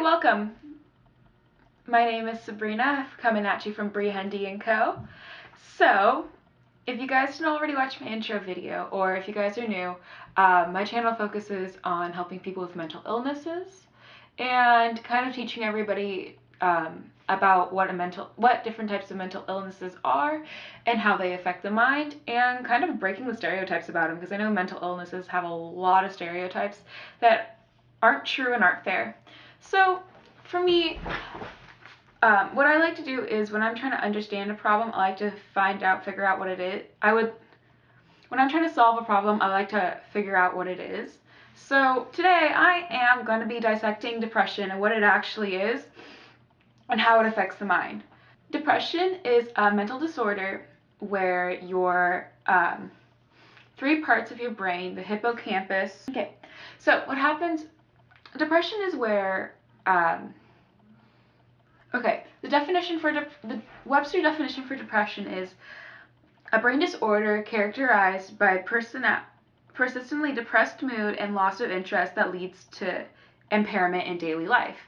welcome. My name is Sabrina, coming at you from BriHendi&Co. So, if you guys didn't already watch my intro video, or if you guys are new, my channel focuses on helping people with mental illnesses and kind of teaching everybody about what different types of mental illnesses are and how they affect the mind, and kind of breaking the stereotypes about them, because I know mental illnesses have a lot of stereotypes that aren't true and aren't fair. So for me, what I like to do is when I'm trying to understand a problem, I like to figure out what it is. When I'm trying to solve a problem, I like to figure out what it is. So today I am going to be dissecting depression and what it actually is and how it affects the mind. Depression is a mental disorder where your three parts of your brain, the hippocampus. Okay, so what happens? Depression is where the Webster definition for depression is a brain disorder characterized by persistently depressed mood and loss of interest that leads to impairment in daily life.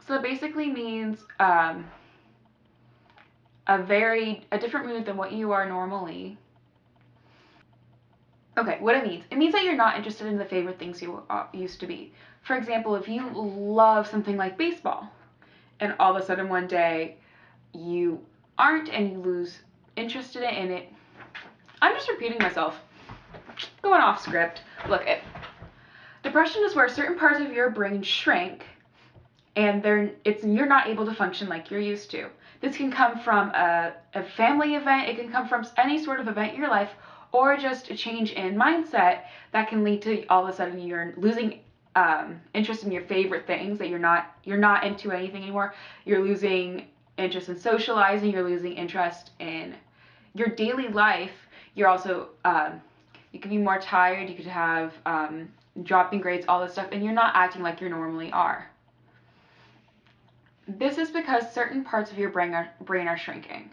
So it basically means a different mood than what you are normally. Okay, what it means that you're not interested in the favorite things you used to be. For example, if you love something like baseball, and all of a sudden one day you aren't and you lose interest in it. I'm just repeating myself, going off script. Look, depression is where certain parts of your brain shrink and you're not able to function like you're used to. This can come from a family event, it can come from any sort of event in your life, or just a change in mindset that can lead to all of a sudden you're losing interest in your favorite things, that you're not into anything anymore. You're losing interest in socializing, you're losing interest in your daily life. You're also you could be more tired, you could have dropping grades, all this stuff, and you're not acting like you normally are. This is because certain parts of your brain are shrinking.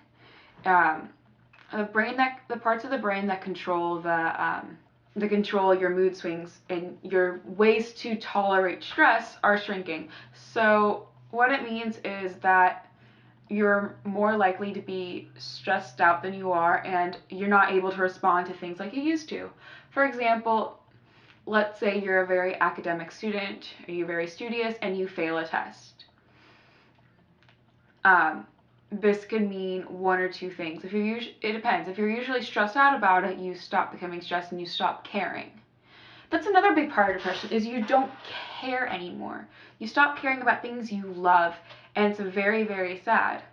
The parts of the brain that control control your mood swings and your ways to tolerate stress are shrinking. So what it means is that you're more likely to be stressed out than you are, and you're not able to respond to things like you used to. For example, let's say you're a very academic student, or you're very studious, and you fail a test. This could mean one or two things. It depends. If you're usually stressed out about it, you stop becoming stressed and you stop caring. That's another big part of depression, is you don't care anymore. You stop caring about things you love, and it's very, very sad.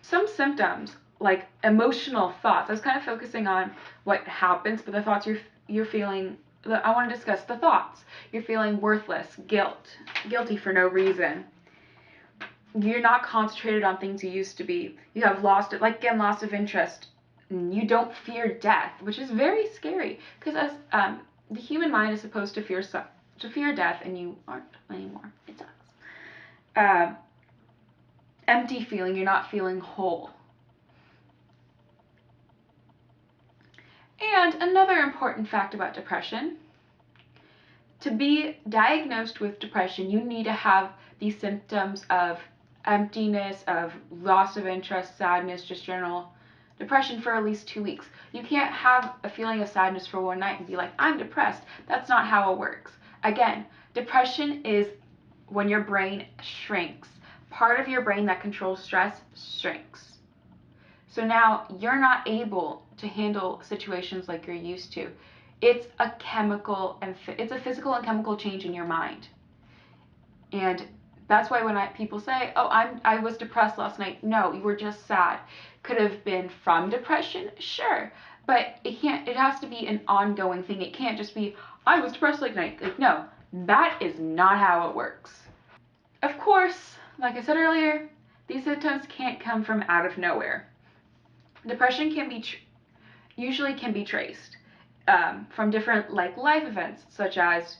Some symptoms, like emotional thoughts, I was kind of focusing on what happens, but the thoughts you're feeling, I want to discuss the thoughts. You're feeling worthless, guilty for no reason. You're not concentrated on things you used to be. You have loss of interest. You don't fear death, which is very scary, because as the human mind is supposed to fear death, and you aren't anymore. It sucks. Empty feeling, you're not feeling whole. And another important fact about depression: to be diagnosed with depression, you need to have these symptoms of emptiness, of loss of interest, sadness, just general depression for at least 2 weeks. You can't have a feeling of sadness for one night and be like, I'm depressed. That's not how it works. Again, depression is when your brain shrinks. Part of your brain that controls stress shrinks. So now you're not able to handle situations like you're used to. It's a physical and chemical change in your mind. And that's why when people say, oh, I was depressed last night. No, you were just sad. Could have been from depression, sure. But it has to be an ongoing thing. It can't just be, I was depressed last night. Like, no, that is not how it works. Of course, like I said earlier, these symptoms can't come from out of nowhere. Depression usually can be traced from different life events, such as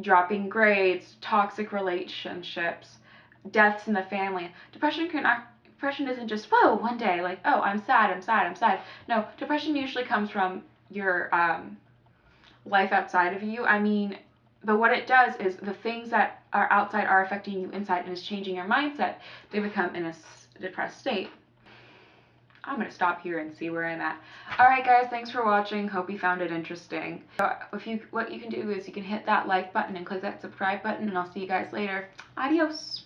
dropping grades, toxic relationships, deaths in the family. Depression isn't just, whoa, one day, like, oh, I'm sad. No, depression usually comes from your life outside of you. But what it does is the things that are outside are affecting you inside and is changing your mindset to become in a depressed state. I'm going to stop here and see where I'm at. Alright guys, thanks for watching. Hope you found it interesting. So what you can do is you can hit that like button and click that subscribe button, and I'll see you guys later. Adios!